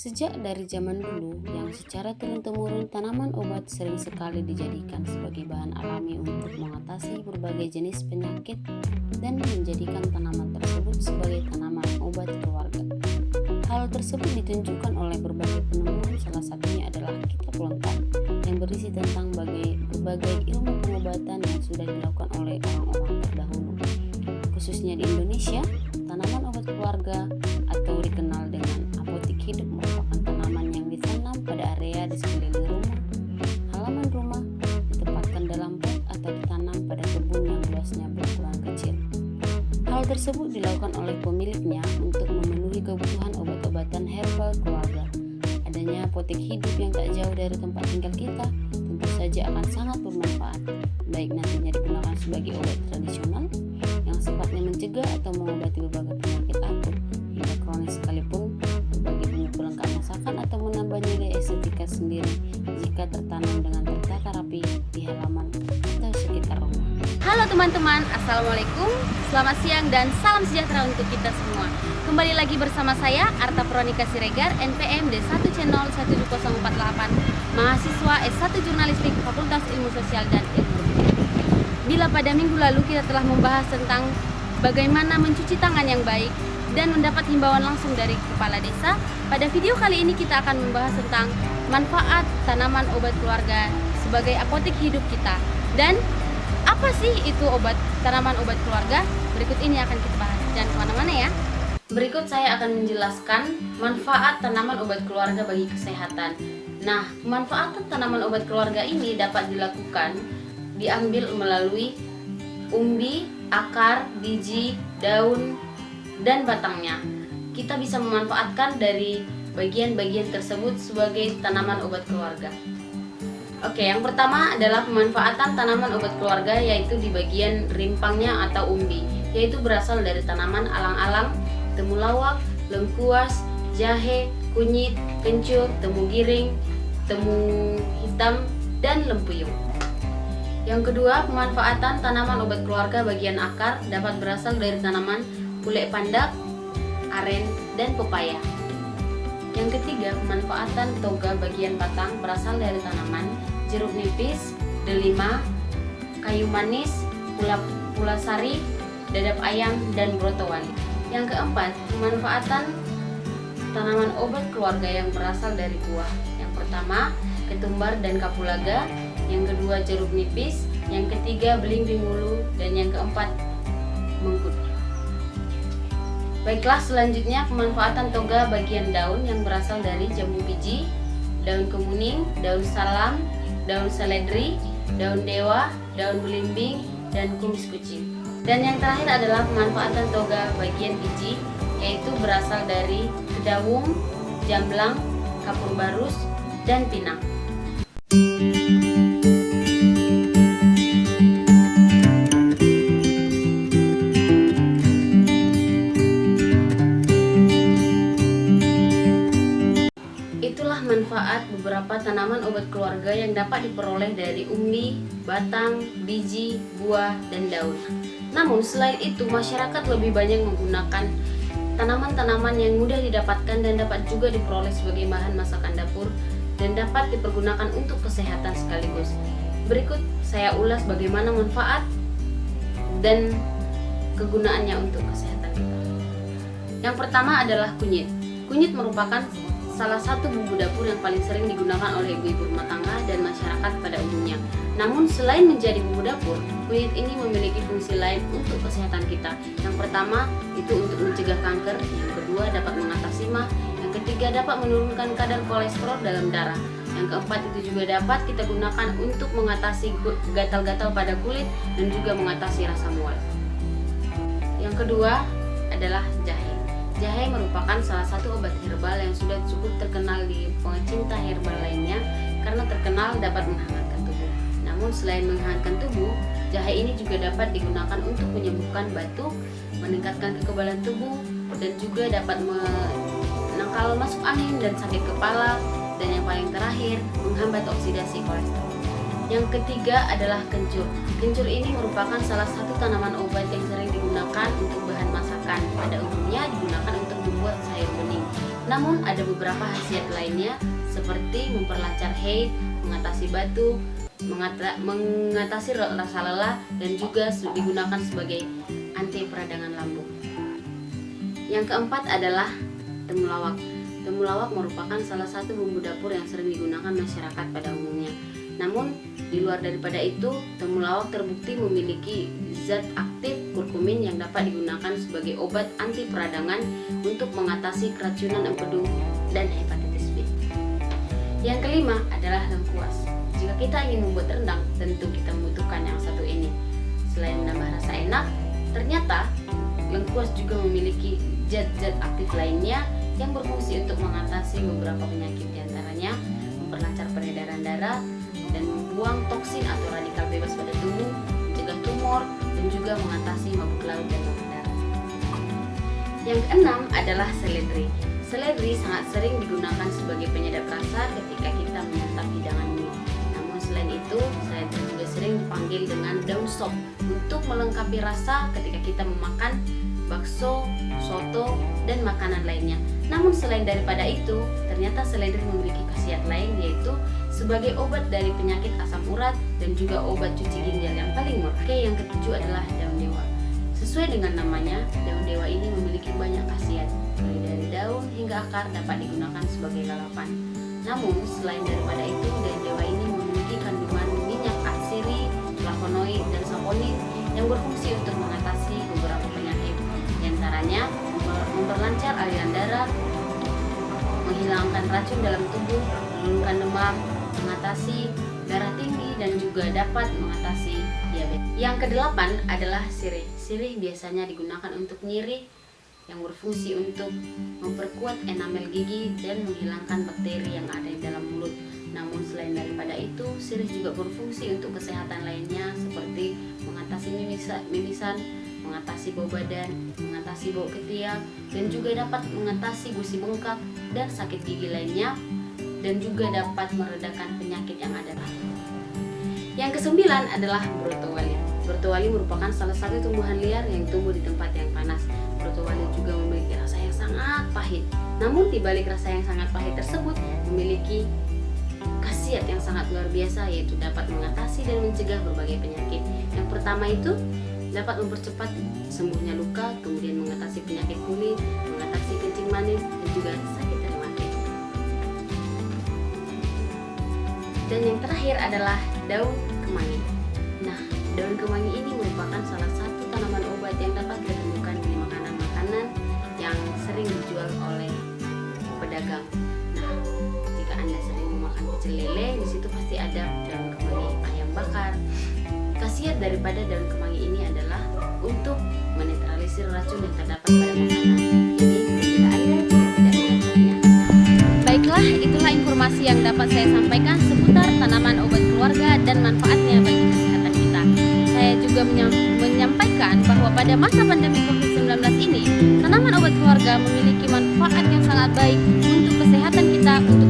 Sejak dari zaman dulu, yang secara turun-temurun tanaman obat sering sekali dijadikan sebagai bahan alami untuk mengatasi berbagai jenis penyakit dan menjadikan tanaman tersebut sebagai tanaman obat keluarga. Hal tersebut ditunjukkan oleh berbagai penemuan, salah satunya adalah kitab lengkap yang berisi tentang berbagai ilmu pengobatan yang sudah dilakukan oleh orang-orang terdahulu. Khususnya di Indonesia, tanaman obat keluarga atau dikenal dengan apotik hidup merupakan tanaman yang ditanam pada area di sekeliling rumah, halaman rumah, ditempatkan dalam pot atau ditanam pada kebun yang luasnya berukuran kecil. Hal tersebut dilakukan oleh pemiliknya untuk memenuhi kebutuhan obat-obatan herbal keluarga. Adanya apotek hidup yang tak jauh dari tempat tinggal kita tentu saja akan sangat bermanfaat, baik nantinya digunakan sebagai obat tradisional yang sifatnya mencegah atau mengobati berbagai penyakit akut hingga kronis sekalipun, berbagai bumbu pelengkap masakan atau menambah nilai estetika sendiri jika tertanam dengan tertata rapi di halaman atau sekitar rumah. Halo teman-teman, Assalamualaikum, selamat siang dan salam sejahtera untuk kita semua. Kembali lagi bersama saya, Arta Veronica Siregar, NPM D1 Channel 17048, mahasiswa S1 Jurnalistik Fakultas Ilmu Sosial dan Ilmu Rupiah. Bila pada minggu lalu kita telah membahas tentang bagaimana mencuci tangan yang baik dan mendapat himbauan langsung dari kepala desa, pada video kali ini kita akan membahas tentang manfaat tanaman obat keluarga sebagai apotek hidup kita. Dan apa sih itu tanaman obat keluarga? Berikut ini akan kita bahas. Jangan kemana-mana ya. Berikut saya akan menjelaskan manfaat tanaman obat keluarga bagi kesehatan. Nah, pemanfaatan tanaman obat keluarga ini dapat diambil melalui umbi, akar, biji, daun, dan batangnya. Kita bisa memanfaatkan dari bagian-bagian tersebut sebagai tanaman obat keluarga. Oke, yang pertama adalah pemanfaatan tanaman obat keluarga, yaitu di bagian rimpangnya atau umbi, yaitu berasal dari tanaman alang-alang, temulawak, lengkuas, jahe, kunyit, kencur, temu giring, temu hitam, dan lempuyung. Yang kedua, pemanfaatan tanaman obat keluarga bagian akar dapat berasal dari tanaman pule pandak, aren, dan pepaya. Yang ketiga, pemanfaatan toga bagian batang berasal dari tanaman jeruk nipis, delima, kayu manis, pulasari, dadap ayam, dan brotowali. Yang keempat, pemanfaatan tanaman obat keluarga yang berasal dari buah. Yang pertama, ketumbar dan kapulaga. Yang kedua, jeruk nipis. Yang ketiga, belimbing wulu. Dan yang keempat, mengkudu. Baiklah, selanjutnya pemanfaatan toga bagian daun yang berasal dari jambu biji, daun kemuning, daun salam, daun seledri, daun dewa, daun belimbing, dan kumis kucing. Dan yang terakhir adalah pemanfaatan toga bagian biji, yaitu berasal dari kedawung, jamblang, kapur barus, dan pinang. Itulah manfaat beberapa tanaman obat keluarga yang dapat diperoleh dari umbi, batang, biji, buah, dan daun. Namun selain itu, masyarakat lebih banyak menggunakan tanaman-tanaman yang mudah didapatkan dan dapat juga diperoleh sebagai bahan masakan dapur dan dapat dipergunakan untuk kesehatan sekaligus. Berikut saya ulas bagaimana manfaat dan kegunaannya untuk kesehatan kita. Yang pertama adalah kunyit. Kunyit merupakan salah satu bumbu dapur yang paling sering digunakan oleh ibu-ibu rumah tangga dan masyarakat pada umumnya. Namun selain menjadi bumbu dapur, kunyit ini memiliki fungsi lain untuk kesehatan kita. Yang pertama, itu untuk mencegah kanker. Yang kedua, dapat mengatasi MAH. Yang ketiga, dapat menurunkan kadar kolesterol dalam darah. Yang keempat, itu juga dapat kita gunakan untuk mengatasi gatal-gatal pada kulit dan juga mengatasi rasa mual. Yang kedua adalah jahe. Jahe merupakan salah satu obat herbal yang sudah cukup terkenal di pencinta herbal lainnya karena terkenal dapat menghangatkan tubuh. Namun selain menghangatkan tubuh, jahe ini juga dapat digunakan untuk menyembuhkan batuk, meningkatkan kekebalan tubuh, dan juga dapat menangkal masuk angin dan sakit kepala, dan yang paling terakhir, menghambat oksidasi kolesterol. Yang ketiga adalah kencur. Kencur ini merupakan salah satu tanaman obat yang sering digunakan untuk bahan masakan. Pada umumnya digunakan untuk membuat sayur bening. Namun ada beberapa khasiat lainnya seperti memperlancar haid, mengatasi batu, mengatasi rasa lelah, dan juga digunakan sebagai anti peradangan lambung. Yang keempat adalah temulawak. Temulawak merupakan salah satu bumbu dapur yang sering digunakan masyarakat pada umumnya. Namun, di luar daripada itu, temulawak terbukti memiliki zat aktif kurkumin yang dapat digunakan sebagai obat anti peradangan untuk mengatasi keracunan empedu dan hepatitis B. Yang kelima adalah lengkuas. Jika kita ingin membuat rendang, tentu kita membutuhkan yang satu ini. Selain menambah rasa enak, ternyata lengkuas juga memiliki zat-zat aktif lainnya yang berfungsi untuk mengatasi beberapa penyakit, diantaranya memperlancar peredaran darah dan membuang toksin atau radikal bebas pada tubuh, mencegah tumor, dan juga mengatasi mabuk laut dan mabuk darah. Yang keenam adalah seledri. Seledri sangat sering digunakan sebagai penyedap rasa ketika kita menyantap hidangan mie. Namun selain itu, seledri juga sering dipanggil dengan daun sop untuk melengkapi rasa ketika kita memakan bakso, soto, dan makanan lainnya. Namun selain daripada itu, ternyata seledri memiliki khasiat lain, yaitu sebagai obat dari penyakit asam urat dan juga obat cuci ginjal yang paling murah. Oke, yang ketujuh adalah daun dewa. Sesuai dengan namanya, daun dewa ini memiliki banyak khasiat. Mulai dari daun hingga akar dapat digunakan sebagai lalapan. Namun selain daripada itu, daun dewa ini memiliki kandungan minyak atsiri, flavonoid, dan saponin yang berfungsi untuk mengatasi beberapa penyakit, diantaranya memperlancar aliran darah, menghilangkan racun dalam tubuh, menurunkan demam, mengatasi darah tinggi, dan juga dapat mengatasi diabetes. Yang kedelapan adalah sirih. Sirih biasanya digunakan untuk nyirih, yang berfungsi untuk memperkuat enamel gigi dan menghilangkan bakteri yang ada di dalam mulut. Namun selain daripada itu, sirih juga berfungsi untuk kesehatan lainnya seperti mengatasi mimisan, mengatasi bau badan, mengatasi bau ketiak, dan juga dapat mengatasi gusi bengkak dan sakit gigi lainnya, dan juga dapat meredakan penyakit yang ada. Yang kesembilan adalah brotowali. Brotowali merupakan salah satu tumbuhan liar yang tumbuh di tempat yang panas. Brotowali juga memiliki rasa yang sangat pahit. Namun di balik rasa yang sangat pahit tersebut memiliki khasiat yang sangat luar biasa, yaitu dapat mengatasi dan mencegah berbagai penyakit. Yang pertama itu dapat mempercepat sembuhnya luka, kemudian mengatasi penyakit kulit, mengatasi kencing manis, dan juga sakit rematik. Dan yang terakhir adalah daun kemangi. Nah, daun kemangi ini merupakan salah satu tanaman obat yang dapat kita temukan di makanan-makanan yang sering dijual oleh pedagang. Nah, jika Anda sering memakan pecel lele, di situ pasti ada daun kemangi, ayam bakar. Khasiat daripada daun kemangi ini adalah untuk menetralisir racun yang terdapat pada makanan. Jadi, bila Anda tidak mengetahuinya. Baiklah, itulah informasi yang dapat saya sampaikan seputar tanaman obat keluarga dan manfaatnya bagi kesehatan kita. Saya juga menyampaikan bahwa pada masa pandemi COVID-19 ini, tanaman obat keluarga memiliki manfaat yang sangat baik untuk kesehatan kita, untuk